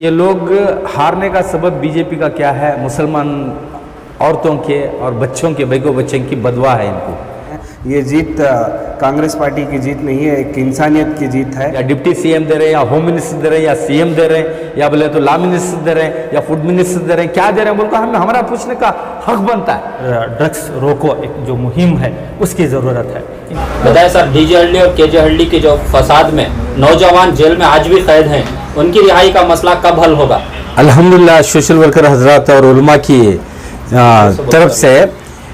ये लोग हारने का सबब बीजेपी का क्या है? मुसलमान औरतों के और बच्चों के बेगो बच्चों की बदवा है इनको। ये जीत कांग्रेस पार्टी की जीत नहीं है, एक इंसानियत की जीत है। या डिप्टी सीएम दे रहे हैं, या होम मिनिस्टर दे रहे हैं, या सीएम दे रहे हैं, या बोले तो लॉ मिनिस्टर दे रहे हैं, या फूड मिनिस्टर दे रहे हैं, क्या दे रहे हैं बोलकर हमें हमारा पूछने का हक बनता है। ड्रग्स रोको एक जो मुहिम है उसकी ज़रूरत है। बताए सर, डीजे हल्दी और केजे हल्दी के जो फसाद में नौजवान जेल में आज भी कैद हैं, उनकी रिहाई का मसला कब हल होगा? अल्हम्दुलिल्लाह सोशल वर्कर हजरात और उलमा की तरफ से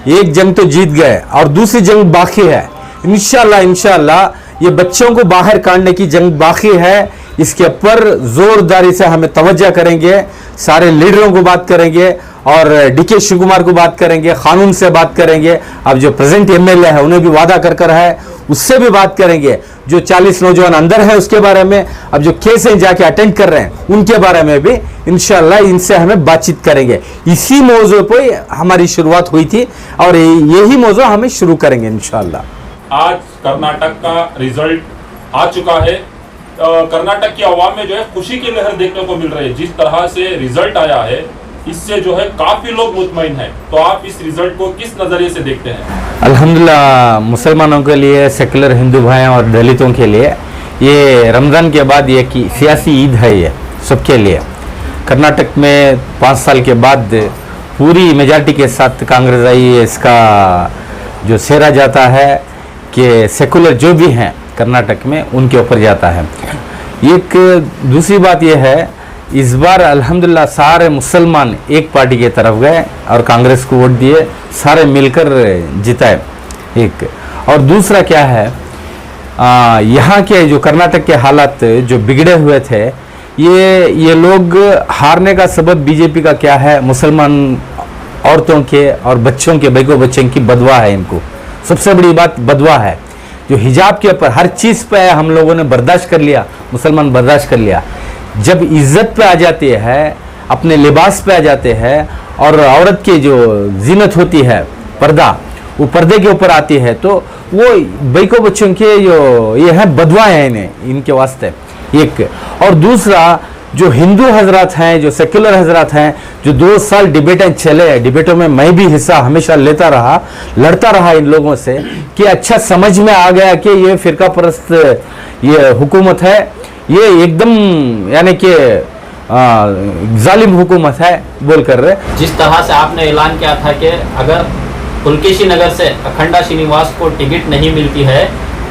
एक जंग तो जीत गए और दूसरी जंग बाकी है। इंशाल्लाह ये बच्चों को बाहर काटने की जंग बाकी है। इसके ऊपर जोरदारी से हमें तवज्जो करेंगे, सारे लीडरों को बात करेंगे और डीके शिव कुमार को बात करेंगे, कानून से बात करेंगे। अब जो प्रेजेंट एमएलए है उन्हें भी वादा कर है, उससे भी बात करेंगे। जो 40 नौजवान अंदर है उसके बारे में, अब जो केस हैं जाके अटेंड कर रहे हैं उनके बारे में भी इंशाल्लाह इनसे हमें बातचीत करेंगे। इसी मौजू पे हमारी शुरुआत हुई थी और यही मौजू हमें शुरू करेंगे इंशाल्लाह। आज कर्नाटक का रिजल्ट आ चुका है। कर्नाटक की आवाम में जो है खुशी की लहर देखने को मिल रही है। जिस तरह से रिजल्ट आया है इससे जो है काफी लोग मुतमईन हैं। तो आप इस रिजल्ट को किस नजरिए से देखते हैं? अल्हम्दुलिल्लाह मुसलमानों के लिए, सेकुलर हिंदू भाई और दलितों के लिए ये रमज़ान के बाद ये की सियासी ईद है, ये सबके लिए। कर्नाटक में 5 साल के बाद पूरी मेजॉरिटी के साथ कांग्रेस आई है। इसका जो सेहरा जाता है कि सेकुलर जो भी हैं कर्नाटक में उनके ऊपर जाता है। एक दूसरी बात यह है, इस बार अल्हम्दुलिल्लाह सारे मुसलमान एक पार्टी की तरफ गए और कांग्रेस को वोट दिए, सारे मिलकर जिताए। एक और दूसरा क्या है, यहाँ के जो कर्नाटक के हालात जो बिगड़े हुए थे, ये लोग हारने का सबब बीजेपी का क्या है? मुसलमान औरतों के और बच्चों के बेगो बच्चों की बदवा है इनको। सबसे बड़ी बात बदवा है। जो हिजाब के ऊपर हर चीज़ पे हम लोगों ने बर्दाश्त कर लिया, मुसलमान बर्दाश्त कर लिया। जब इज्जत पे आ जाती है, अपने लिबास पे आ जाते हैं और औरत की जो जीनत होती है पर्दा, वो पर्दे के ऊपर आती है, तो वो बेको बच्चों के जो ये है बदवाएं हैं इनके वास्ते। एक और दूसरा, जो हिंदू हजरात हैं, जो सेक्युलर हजरात हैं, जो 2 साल डिबेटें चले, डिबेटों में मैं भी हिस्सा हमेशा लेता रहा, लड़ता रहा इन लोगों से कि अच्छा समझ में आ गया कि ये फिरका परस्त ये हुकूमत है, ये एकदम यानी कि जालिम हुकूमत है बोलकर। जिस तरह से आपने ऐलान किया था कि अगर पुलकेशी नगर से अखंडा श्रीनिवास को टिकट नहीं मिलती है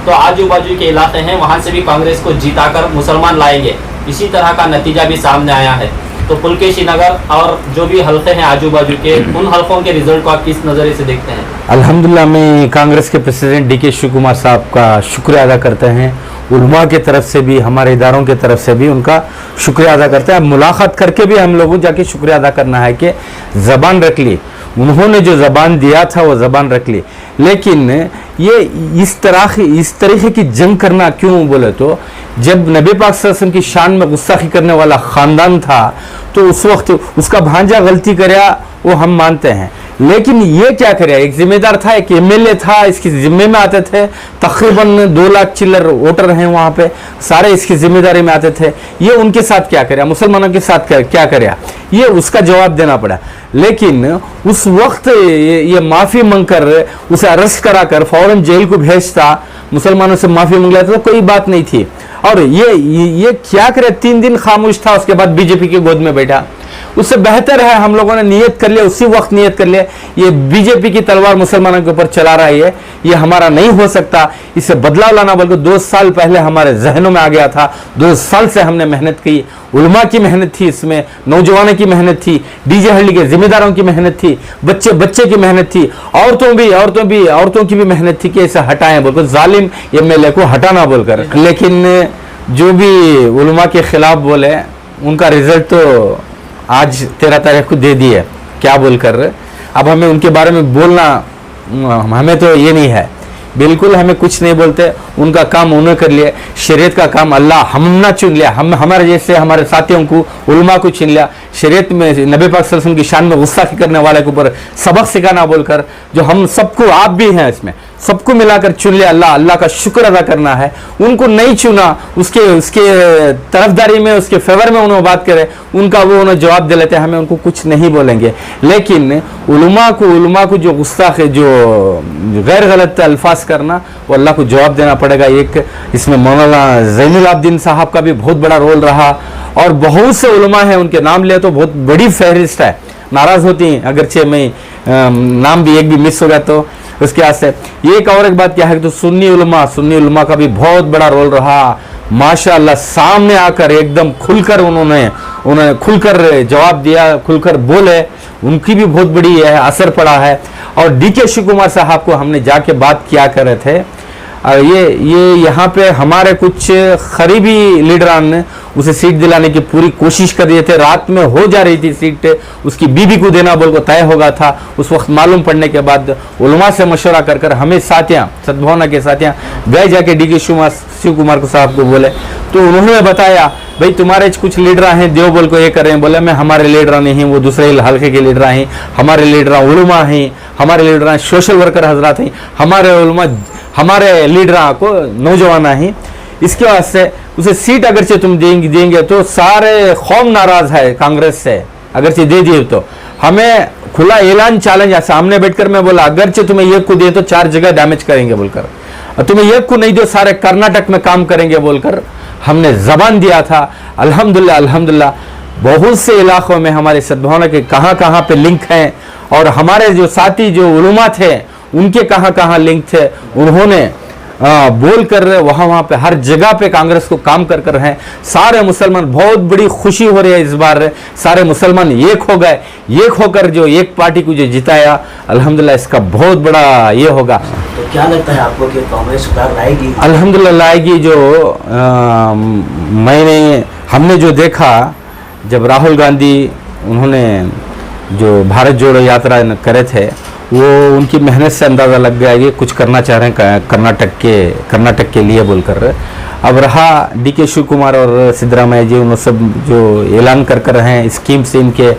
तो आजू बाजू के इलाके हैं वहां से भी कांग्रेस को जिताकर मुसलमान लाएंगे, इसी तरह का नतीजा भी सामने आया है। तो पुलकेशी नगर और जो भी हल्के हैं आजू बाजू के, उन हल्कों के रिजल्ट को आप किस नज़रिए से देखते हैं? अल्हम्दुलिल्लाह मैं कांग्रेस के प्रेसिडेंट डीके शिव कुमार साहब का शुक्रिया अदा करते हैं। उलमा के तरफ से भी, हमारे इदारों के तरफ से भी उनका शुक्रिया अदा करते हैं। मुलाकात करके भी हम लोगों जाके शुक्रिया अदा करना है कि ज़बान रख ली, उन्होंने जो ज़बान दिया था वो ज़बान रख ली। लेकिन ये इस तरीके की जंग करना क्यों बोले तो, जब नबी पाक सल्लल्लाहु अलैहि वसल्लम की शान में गुस्ताखी करने वाला ख़ानदान था तो उस वक्त उसका भांजा गलती कराया, वो हम मानते हैं। लेकिन ये क्या करे, एक जिम्मेदार था, एक एमएलए था, इसकी जिम्मे में आते थे। तकरीबन 2 लाख चिल्लर वोटर हैं वहाँ पे, सारे इसकी जिम्मेदारी में आते थे। ये उनके साथ क्या करे, मुसलमानों के साथ क्या करे, ये उसका जवाब देना पड़ा। लेकिन उस वक्त ये माफ़ी मांगकर उसे अरेस्ट कराकर फौरन जेल को भेजता, मुसलमानों से माफ़ी मांग लेता तो कोई बात नहीं थी। और ये क्या करे, 3 दिन खामोश था, उसके बाद बीजेपी की गोद में बैठा। उससे बेहतर है हम लोगों ने नियत कर लिया, उसी वक्त नियत कर लिया, ये बीजेपी की तलवार मुसलमानों के ऊपर चला रहा है, ये हमारा नहीं हो सकता, इससे बदलाव लाना बल्कि 2 साल पहले हमारे जहनों में आ गया था। 2 साल से हमने मेहनत की, उलमा की मेहनत थी, इसमें नौजवानों की मेहनत थी, डीजे हल्दी के जिम्मेदारों की मेहनत थी, बच्चे की मेहनत थी, औरतों की भी मेहनत थी कि इसे हटाएं बोलकर, जालिम एमएलए को हटाना बोलकर। लेकिन जो भी उलमा के खिलाफ बोले उनका रिजल्ट तो आज 13 तारीख को दे दिए, क्या बोलकर। अब हमें उनके बारे में बोलना, हमें तो ये नहीं है, बिल्कुल हमें कुछ नहीं बोलते। उनका काम उन्होंने कर लिया, शरीयत का काम अल्लाह हम ना चुन लिया, हम हमारे जैसे हमारे साथियों को उलमा को चुन लिया। शरीयत में नबी पाक सल्लल्लाहु अलैहि वसल्लम की शान में गुस्ताखी करने वाले के ऊपर सबक सिखाना बोलकर, जो हम सबको, आप भी हैं इसमें, सबको मिलाकर चुन लिया, अल्लाह का शुक्र अदा करना है। उनको नहीं चुना, उसके तरफदारी में, उसके फेवर में उन्होंने बात करे, उनका वो उन्हें जवाब दे लेते हैं, हमें उनको कुछ नहीं बोलेंगे। लेकिन उलमा को जो गुस्ताख है, जो गैर गलत अल्फाज करना, वो अल्लाह को जवाब देना पड़ेगा। एक इसमें मौलाना ज़ैनुल आबिदीन साहब का भी बहुत बड़ा रोल रहा, और बहुत से उलमा हैं, उनके नाम ले तो बहुत बड़ी फहरिस्त है, नाराज होती हैं अगरचे में नाम भी एक भी मिस हो गया तो उसके वास्ते। एक और एक बात क्या है तो सुन्नी उलमा का भी बहुत बड़ा रोल रहा। माशाअल्लाह सामने आकर एकदम खुलकर उन्होंने खुलकर जवाब दिया, खुलकर बोले, उनकी भी बहुत बड़ी असर पड़ा है। और डीके शिव कुमार साहब को हमने जाके बात किया कर रहे थे, ये यहाँ पे हमारे कुछ करीबी लीडरान ने उसे सीट दिलाने की पूरी कोशिश कर रहे थे। रात में हो जा रही थी सीट, उसकी बीबी को देना बोल को तय होगा था। उस वक्त मालूम पड़ने के बाद उलमा से मशवरा कर हमें साथियाँ, सद्भावना के साथियाँ गए, जाके डीके शिव कुमार साहब को बोले, तो उन्होंने बताया भाई तुम्हारे कुछ लीडर हैं देव बोल को ये कर रहे हैं। बोले मैं हमारे लीडर नहीं, वो दूसरे हल्के के लीडर हैं, हमारे लीडर उलमा हैं, हमारे लीडर सोशल वर्कर हजरात हैं, हमारे लीडर को नौजवान हैं। इसके वास्ते उसे सीट अगरचे तुम देंगे तो सारे कौम नाराज है कांग्रेस से, अगरचे दे दिए तो हमें खुला ऐलान चैलेंज है। सामने बैठकर मैं बोला अगरचे तुम्हें एक को दिए तो 4 जगह डैमेज करेंगे बोलकर, और तुम्हें एक को नहीं दो सारे कर्नाटक में काम करेंगे बोलकर हमने जबान दिया था। अल्हम्दुलिल्लाह बहुत से इलाकों में हमारे सद्भावना के कहाँ पे लिंक हैं, और हमारे जो साथी जो उलमा थे उनके कहाँ लिंक थे, उन्होंने बोल कर वहाँ पे हर जगह पे कांग्रेस को काम कर रहे हैं। सारे मुसलमान, बहुत बड़ी खुशी हो रही है इस बार, सारे मुसलमान एक हो गए, एक होकर जो एक पार्टी को जो जिताया, अल्हम्दुलिल्लाह इसका बहुत बड़ा ये होगा। तो क्या लगता है आपको कि कांग्रेस सुधार लाएगी? अल्हम्दुलिल्लाह लाएगी। जो हमने जो देखा जब राहुल गांधी उन्होंने जो भारत जोड़ो यात्रा करे थे, वो उनकी मेहनत से अंदाज़ा लग गया ये कुछ करना चाह रहे हैं कर्नाटक के लिए बोलकर। अब रहा डीके शिव कुमार और सिद्धरामैया जी, उन्होंने सब जो ऐलान कर रहे हैं स्कीम से, इनके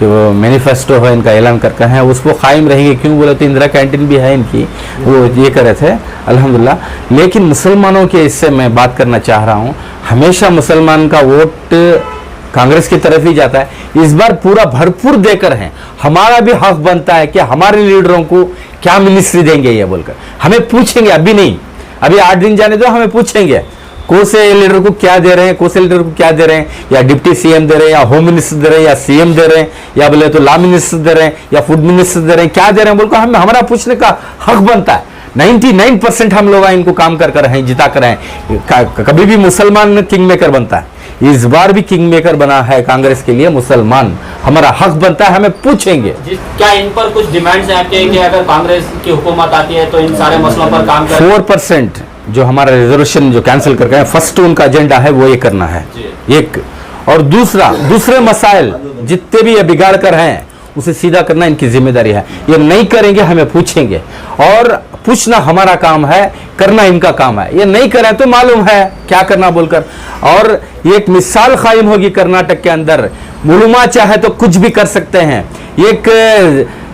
जो मैनिफेस्टो है इनका ऐलान कर हैं, उसको कायम रहेंगे। क्यों बोले तो इंदिरा कैंटीन भी है इनकी, वो ये कर रहे थे अल्हम्दुलिल्लाह। लेकिन मुसलमानों के इससे मैं बात करना चाह रहा हूँ, हमेशा मुसलमान का वोट कांग्रेस की तरफ ही जाता है। इस बार पूरा भरपूर देकर हैं, हमारा भी हक बनता है कि हमारे लीडरों को क्या मिनिस्ट्री देंगे ये बोलकर हमें पूछेंगे। अभी नहीं, अभी 8 दिन जाने दो, हमें पूछेंगे कौन से लीडर को क्या दे रहे हैं, कौन से लीडर को क्या दे रहे हैं, या डिप्टी सीएम दे रहे हैं, या होम मिनिस्टर दे रहे हैं, या सीएम दे रहे हैं, या बोले तो लॉ मिनिस्टर दे रहे हैं, या फूड मिनिस्टर दे रहे हैं, क्या दे रहे हैं बोलकर हमारा पूछने का हक बनता है। 99% हम लोग इनको काम कर रहे हैं, जिता कर रहे हैं। कभी भी मुसलमान किंग मेकर बनता है, इस बार भी किंग मेकर बना है कांग्रेस के लिए मुसलमान, हमारा हक बनता है, हमें पूछेंगे। क्या इन पर कुछ डिमांड्स हैं आपके कि अगर कांग्रेस की हुकूमत आती है तो इन सारे मसलों पर काम करें? 4% जो हमारा रिजर्वेशन जो कैंसिल कर गए, फर्स्ट उनका एजेंडा है वो ये करना है एक, और दूसरे मसाइल जितने भी ये बिगाड़ कर हैं उसे सीधा करना इनकी जिम्मेदारी है। ये नहीं करेंगे हमें पूछेंगे, और पूछना हमारा काम है, करना इनका काम है। ये नहीं करें तो मालूम है क्या करना बोलकर। और एक मिसाल कायम होगी कर्नाटक के अंदर, उलमा चाहे तो कुछ भी कर सकते हैं, एक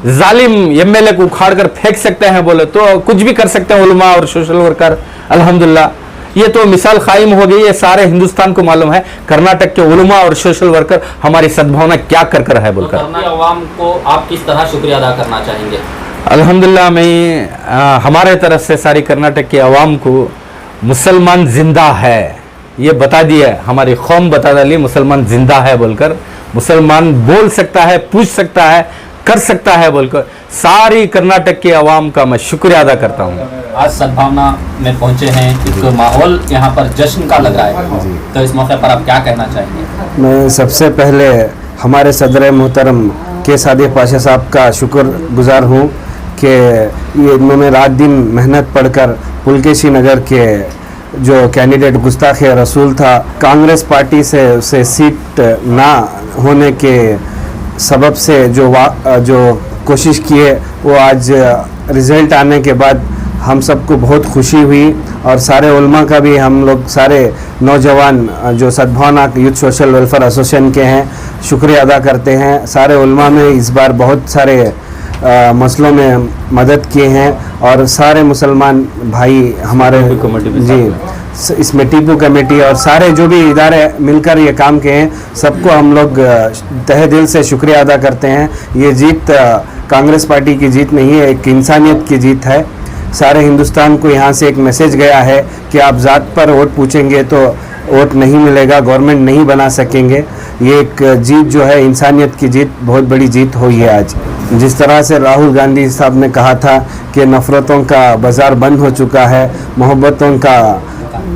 जालिम एमएलए को उखाड़ कर फेंक सकते हैं बोले तो कुछ भी कर सकते हैं उलमा और सोशल वर्कर। अल्हम्दुलिल्लाह ये तो मिसाल कायम हो गई, ये सारे हिंदुस्तान को मालूम है कर्नाटक के उलमा और सोशल वर्कर हमारी सद्भावना क्या कर है बोलकर। तो अवाम को आप किस तरह शुक्रिया अदा करना चाहेंगे? अल्हम्दुलिल्लाह मैं हमारे तरफ से सारी कर्नाटक के अवाम को मुसलमान जिंदा है ये बता दिया, हमारी कौम बता डाली मुसलमान जिंदा है बोलकर। मुसलमान बोल सकता है, पूछ सकता है, कर सकता है बोलकर सारी कर्नाटक के अवाम का मैं शुक्रिया अदा करता हूँ। आज सद्भावना में पहुंचे हैं, एक माहौल यहाँ पर जश्न का लग रहा है, तो इस मौके पर आप क्या कहना चाहेंगे? मैं सबसे पहले हमारे सदर मोहतरम के सादिक पाशा साहब का शुक्रगुजार हूँ कि ये इन्होंने रात दिन मेहनत पढ़कर पुलकेशी नगर के जो कैंडिडेट गुस्ताख रसूल था, कांग्रेस पार्टी से उसे सीट ना होने के सबब से जो कोशिश किए, वो आज रिज़ल्ट आने के बाद हम सबको बहुत खुशी हुई। और सारे उलमा का भी, हम लोग सारे नौजवान जो सद्भावना यूथ सोशल वेलफेयर एसोसिएशन के हैं, शुक्रिया अदा करते हैं। सारे उलमा में इस बार बहुत सारे मसलों में मदद किए हैं और सारे मुसलमान भाई हमारे जी इसमें टीपू कमेटी और सारे जो भी इदारे मिलकर ये काम किए हैं सबको हम लोग तहे दिल से शुक्रिया अदा करते हैं। ये जीत कांग्रेस पार्टी की जीत नहीं है, एक इंसानियत की जीत है। सारे हिंदुस्तान को यहाँ से एक मैसेज गया है कि आप ज़ात पर वोट पूछेंगे तो वोट नहीं मिलेगा, गवर्नमेंट नहीं बना सकेंगे। ये एक जीत जो है इंसानियत की जीत, बहुत बड़ी जीत हुई है आज। जिस तरह से राहुल गांधी साहब ने कहा था कि नफ़रतों का बाज़ार बंद हो चुका है, मोहब्बतों का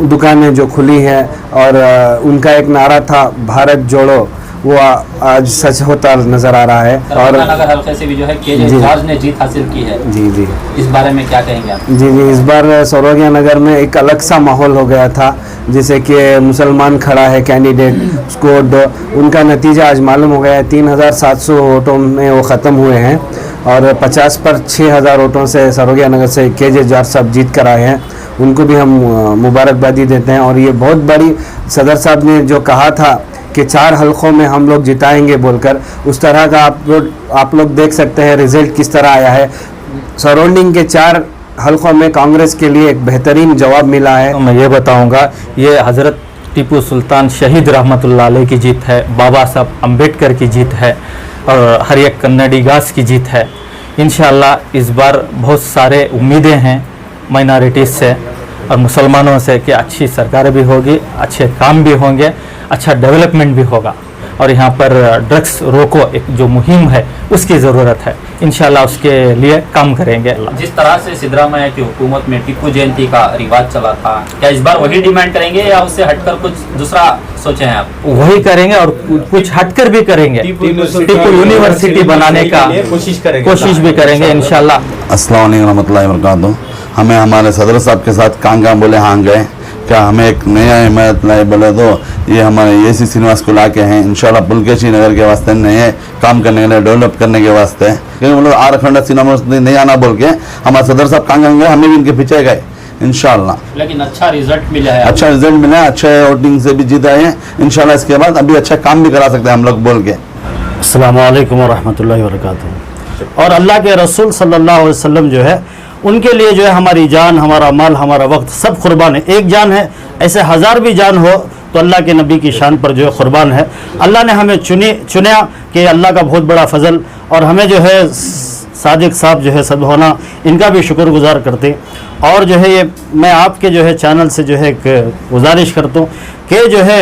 दुकानें जो खुली हैं और उनका एक नारा था भारत जोड़ो, वो आज सच होता नज़र आ रहा है। और नगर हल्के से भी जो है केजे जॉर्ज ने जीत हासिल की है। जी इस बारे में क्या कहेंगे आप? जी इस बार सरोगिया नगर में एक अलग सा माहौल हो गया था, जैसे कि मुसलमान खड़ा है कैंडिडेट, स्कोर उनका नतीजा आज मालूम हो गया है। 3700 वोटों में वो ख़त्म हुए हैं और 50 पर 6000 वोटों से सरोगिया नगर से केजे जॉर्ज साहब जीत कर आए हैं। उनको भी हम मुबारकबादी देते हैं। और ये बहुत बड़ी सदर साहब ने जो कहा था कि 4 हलकों में हम लोग जिताएंगे बोलकर, उस तरह का आप लोग देख सकते हैं रिजल्ट किस तरह आया है। सराउंडिंग के 4 हलकों में कांग्रेस के लिए एक बेहतरीन जवाब मिला है। तो मैं ये बताऊंगा, ये हज़रत टीपू सुल्तान शहीद रहमतुल्लाह अलैह की जीत है, बाबा साहब अम्बेडकर की जीत है और हर एक कन्नडिगास की जीत है। इंशाअल्लाह इस बार बहुत सारे उम्मीदें हैं माइनॉरिटीज़ से और मुसलमानों से कि अच्छी सरकार भी होगी, अच्छे काम भी होंगे, अच्छा डेवलपमेंट भी होगा और यहाँ पर ड्रग्स रोको एक जो मुहिम है उसकी ज़रूरत है। इंशाल्लाह उसके लिए काम करेंगे। जिस तरह से सिद्धरामैया की हुकूमत में टीपू जयंती का रिवाज चला था, क्या इस बार वही डिमांड करेंगे या उससे हटकर कुछ दूसरा सोचे हैं आप? वही करेंगे और कुछ हटकर भी करेंगे। टीपू यूनिवर्सिटी बनाने का कोशिश भी करेंगे इंशाल्लाह। अस्सलाम वालेकुम रहमतुल्लाहि व बरकातहू। हमें हमारे सदर साहब के साथ काम बोले हाँ गए, क्या हमें एक नया हिमायत लाए बोले तो ये हमारे एसी श्रीनिवास को ला के हैं इंशाल्लाह पुलकेशी नगर के वास्ते नए काम करने के लिए, डेवलप करने के वास्ते। क्योंकि मतलब आरखंड सिनेमा नहीं आना बोल के हमारे सदर साहब गए, हमें भी इनके पीछे गए इंशाल्लाह। लेकिन अच्छा रिजल्ट मिला है, अच्छा रिजल्ट मिला है, अच्छे वोटिंग से भी जीत आए हैं इंशाल्लाह। इसके बाद अभी अच्छा काम भी करा सकते हैं हम लोग बोल के। अस्सलाम वालेकुम रहमतुल्लाहि व बरकातहू। और अल्लाह के रसूल सल्लल्लाहु अलैहि वसल्लम जो है उनके लिए जो है हमारी जान, हमारा माल, हमारा वक्त सब कुर्बान है। एक जान है, ऐसे 1000 भी जान हो तो अल्लाह के नबी की शान पर जो है कुर्बान है। अल्लाह ने हमें चुना कि अल्लाह का बहुत बड़ा फजल, और हमें जो है सादिक साहब जो है सदभावना इनका भी शुक्रगुजार करते। और जो है ये मैं आपके जो है चैनल से जो है एक गुजारिश करता हूँ कि जो है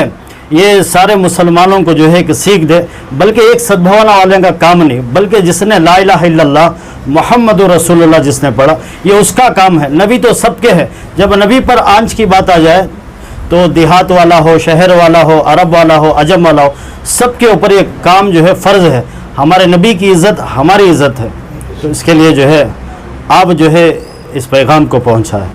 ये सारे मुसलमानों को जो है कि सीख दे, बल्कि एक सद्भावना वाले का काम नहीं, बल्कि जिसने ला इलाहा इल्लल्लाह मुहम्मद रसूलुल्लाह जिसने पढ़ा ये उसका काम है। नबी तो सबके है, जब नबी पर आंच की बात आ जाए तो देहात वाला हो, शहर वाला हो, अरब वाला हो, अजम वाला हो, सबके ऊपर ये काम जो है फ़र्ज़ है। हमारे नबी की इज़्ज़त हमारी इज़्ज़त है, तो इसके लिए जो है आप जो है इस पैगाम को पहुँचाएँ।